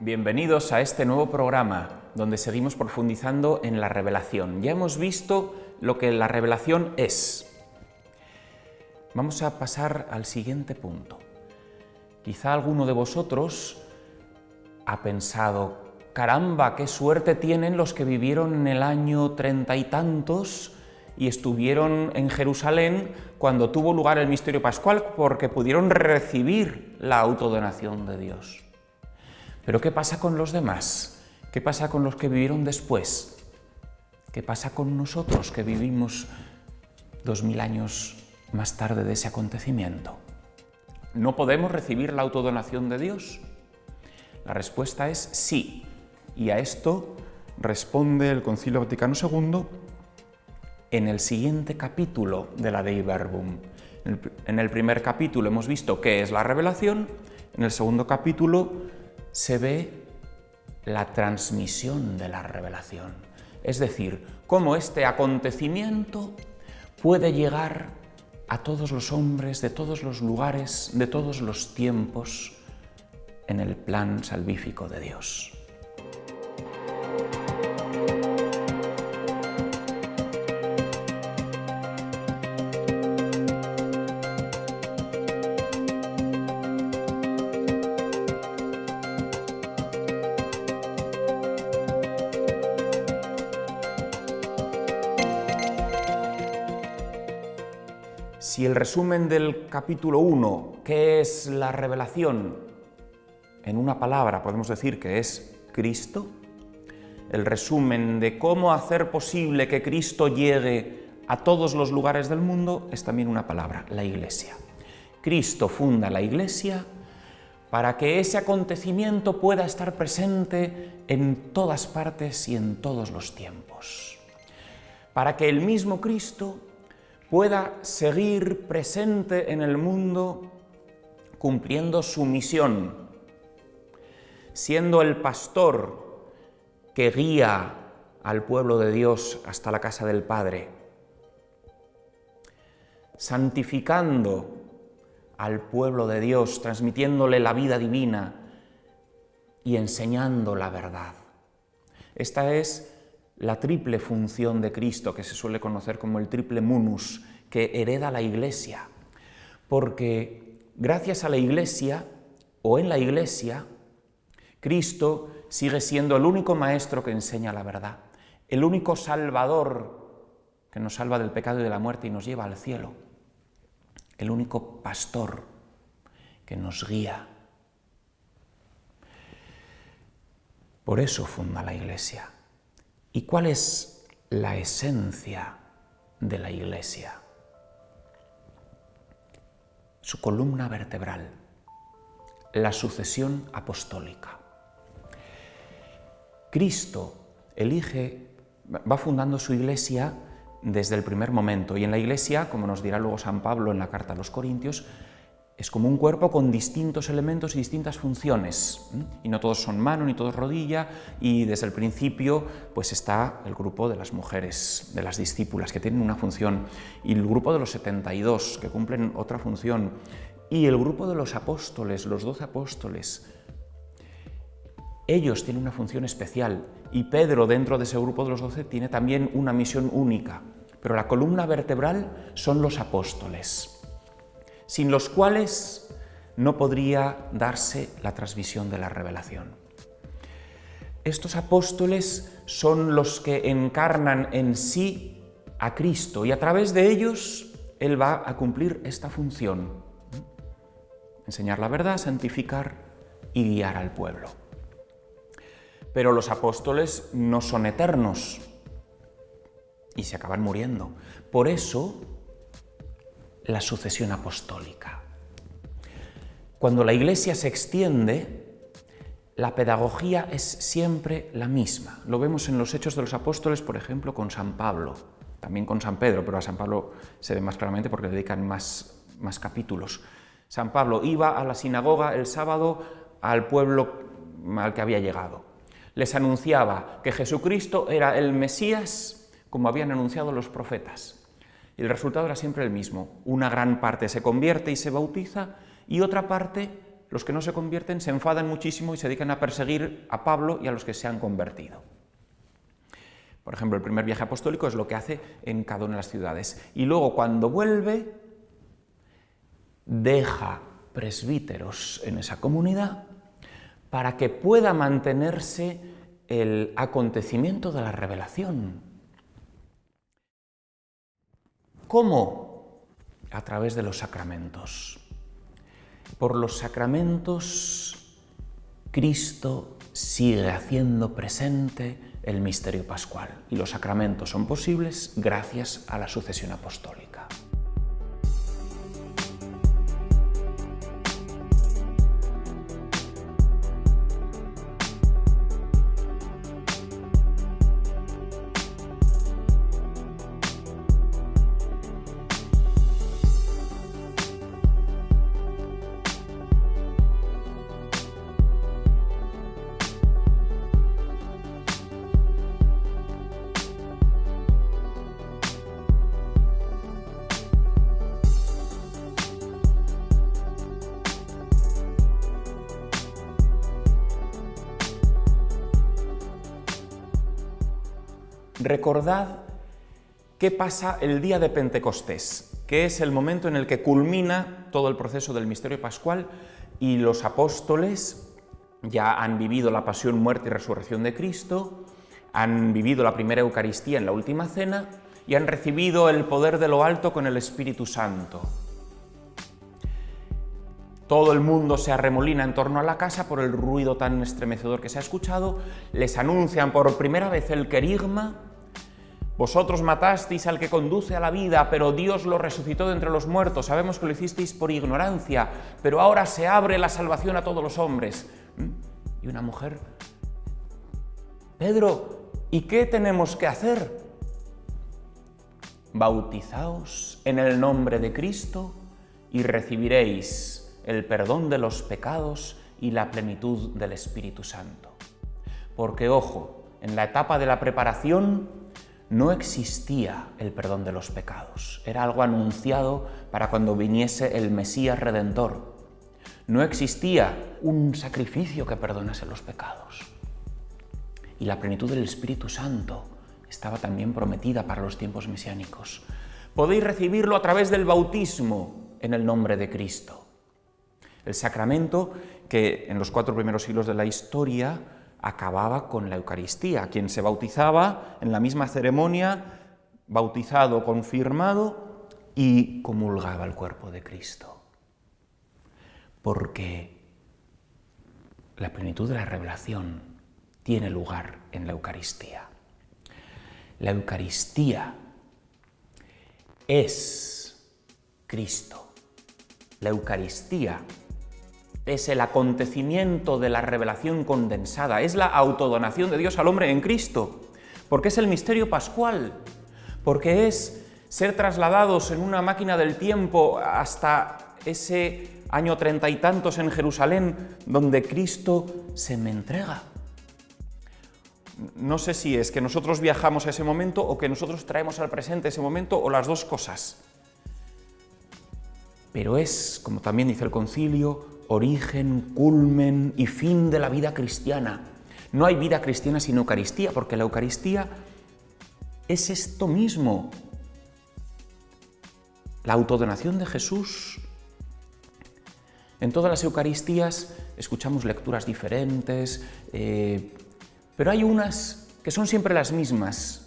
Bienvenidos a este nuevo programa, donde seguimos profundizando en la revelación. Ya hemos visto lo que la revelación es. Vamos a pasar al siguiente punto. Quizá alguno de vosotros ha pensado, caramba, qué suerte tienen los que vivieron en el año 30 y tantos y estuvieron en Jerusalén cuando tuvo lugar el misterio pascual, porque pudieron recibir la autodonación de Dios. Pero ¿qué pasa con los demás? ¿Qué pasa con los que vivieron después? ¿Qué pasa con nosotros que vivimos 2000 años más tarde de ese acontecimiento? ¿No podemos recibir la autodonación de Dios? La respuesta es sí, y a esto responde el Concilio Vaticano II en el siguiente capítulo de la Dei Verbum. En el primer capítulo hemos visto qué es la revelación, en el segundo capítulo se ve la transmisión de la revelación, es decir, cómo este acontecimiento puede llegar a todos los hombres, de todos los lugares, de todos los tiempos, en el plan salvífico de Dios. Si el resumen del capítulo 1, ¿qué es la revelación? En una palabra podemos decir que es Cristo. El resumen de cómo hacer posible que Cristo llegue a todos los lugares del mundo es también una palabra, la Iglesia. Cristo funda la Iglesia para que ese acontecimiento pueda estar presente en todas partes y en todos los tiempos. Para que el mismo Cristo pueda seguir presente en el mundo cumpliendo su misión, siendo el pastor que guía al pueblo de Dios hasta la casa del Padre, santificando al pueblo de Dios, transmitiéndole la vida divina y enseñando la verdad. Esta es la triple función de Cristo, que se suele conocer como el triple munus, que hereda la Iglesia. Porque gracias a la Iglesia, o en la Iglesia, Cristo sigue siendo el único maestro que enseña la verdad, el único salvador que nos salva del pecado y de la muerte y nos lleva al cielo, el único pastor que nos guía. Por eso funda la Iglesia. ¿Y cuál es la esencia de la Iglesia? Su columna vertebral, la sucesión apostólica. Cristo va fundando su Iglesia desde el primer momento, y en la Iglesia, como nos dirá luego San Pablo en la carta a los Corintios, es como un cuerpo con distintos elementos y distintas funciones, y no todos son mano ni todos rodilla, y desde el principio pues está el grupo de las mujeres, de las discípulas, que tienen una función, y el grupo de los 72, que cumplen otra función, y el grupo de los apóstoles, los 12 apóstoles. Ellos tienen una función especial, y Pedro, dentro de ese grupo de los 12, tiene también una misión única, pero la columna vertebral son los apóstoles, sin los cuales no podría darse la transmisión de la revelación. Estos apóstoles son los que encarnan en sí a Cristo, y a través de ellos Él va a cumplir esta función: enseñar la verdad, santificar y guiar al pueblo. Pero los apóstoles no son eternos y se acaban muriendo. Por eso, la sucesión apostólica. Cuando la Iglesia se extiende, la pedagogía es siempre la misma. Lo vemos en los Hechos de los Apóstoles, por ejemplo, con San Pablo, también con San Pedro, pero a San Pablo se ve más claramente porque le dedican más capítulos. San Pablo iba a la sinagoga el sábado al pueblo al que había llegado. Les anunciaba que Jesucristo era el Mesías, como habían anunciado los profetas. Y el resultado era siempre el mismo. Una gran parte se convierte y se bautiza, y otra parte los que no se convierten se enfadan muchísimo y se dedican a perseguir a Pablo y a los que se han convertido. Por ejemplo, el primer viaje apostólico es lo que hace en cada una de las ciudades. Y luego, cuando vuelve, deja presbíteros en esa comunidad para que pueda mantenerse el acontecimiento de la revelación. ¿Cómo? A través de los sacramentos. Por los sacramentos, Cristo sigue haciendo presente el misterio pascual, y los sacramentos son posibles gracias a la sucesión apostólica. Recordad qué pasa el día de Pentecostés, que es el momento en el que culmina todo el proceso del misterio pascual y los apóstoles ya han vivido la pasión, muerte y resurrección de Cristo, han vivido la primera Eucaristía en la última cena y han recibido el poder de lo alto con el Espíritu Santo. Todo el mundo se arremolina en torno a la casa por el ruido tan estremecedor que se ha escuchado, les anuncian por primera vez el querigma: vosotros matasteis al que conduce a la vida, pero Dios lo resucitó de entre los muertos. Sabemos que lo hicisteis por ignorancia, pero ahora se abre la salvación a todos los hombres. Y una mujer: Pedro, ¿y qué tenemos que hacer? Bautizaos en el nombre de Cristo y recibiréis el perdón de los pecados y la plenitud del Espíritu Santo. Porque, ojo, en la etapa de la preparación no existía el perdón de los pecados. Era algo anunciado para cuando viniese el Mesías Redentor. No existía un sacrificio que perdonase los pecados. Y la plenitud del Espíritu Santo estaba también prometida para los tiempos mesiánicos. Podéis recibirlo a través del bautismo en el nombre de Cristo. El sacramento que en los 4 primeros siglos de la historia acababa con la Eucaristía. Quien se bautizaba en la misma ceremonia, bautizado, confirmado, y comulgaba el cuerpo de Cristo. Porque la plenitud de la revelación tiene lugar en la Eucaristía. La Eucaristía es Cristo. La Eucaristía es el acontecimiento de la revelación condensada, es la autodonación de Dios al hombre en Cristo, porque es el misterio pascual, porque es ser trasladados en una máquina del tiempo hasta ese año 30 y tantos en Jerusalén, donde Cristo se me entrega. No sé si es que nosotros viajamos a ese momento o que nosotros traemos al presente ese momento, o las dos cosas. Pero es, como también dice el concilio, origen, culmen y fin de la vida cristiana. No hay vida cristiana sin Eucaristía, porque la Eucaristía es esto mismo. La autodonación de Jesús. En todas las Eucaristías escuchamos lecturas diferentes, pero hay unas que son siempre las mismas,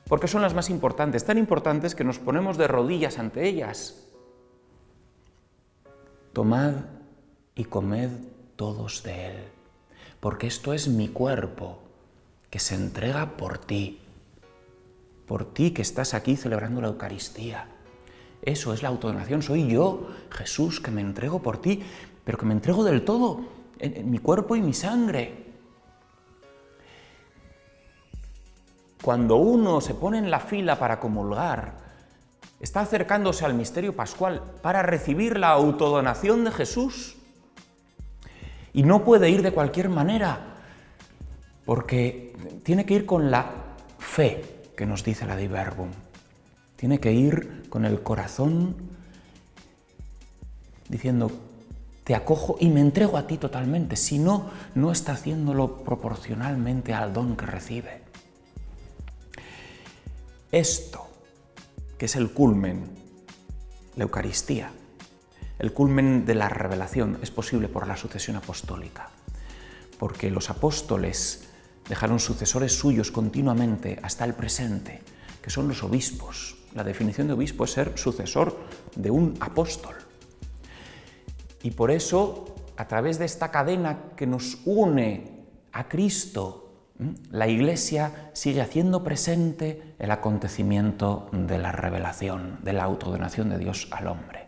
porque son las más importantes, tan importantes que nos ponemos de rodillas ante ellas. Tomad y comed todos de él, porque esto es mi cuerpo, que se entrega por ti que estás aquí celebrando la Eucaristía. Eso es la autodonación, soy yo, Jesús, que me entrego por ti, pero que me entrego del todo, en mi cuerpo y mi sangre. Cuando uno se pone en la fila para comulgar, está acercándose al misterio pascual para recibir la autodonación de Jesús. Y no puede ir de cualquier manera, porque tiene que ir con la fe que nos dice la Dei Verbum. Tiene que ir con el corazón diciendo: te acojo y me entrego a ti totalmente. Si no, no está haciéndolo proporcionalmente al don que recibe. Esto, que es el culmen, la Eucaristía, el culmen de la revelación, es posible por la sucesión apostólica, porque los apóstoles dejaron sucesores suyos continuamente hasta el presente, que son los obispos. La definición de obispo es ser sucesor de un apóstol. Y por eso, a través de esta cadena que nos une a Cristo, la Iglesia sigue haciendo presente el acontecimiento de la revelación, de la autodonación de Dios al hombre.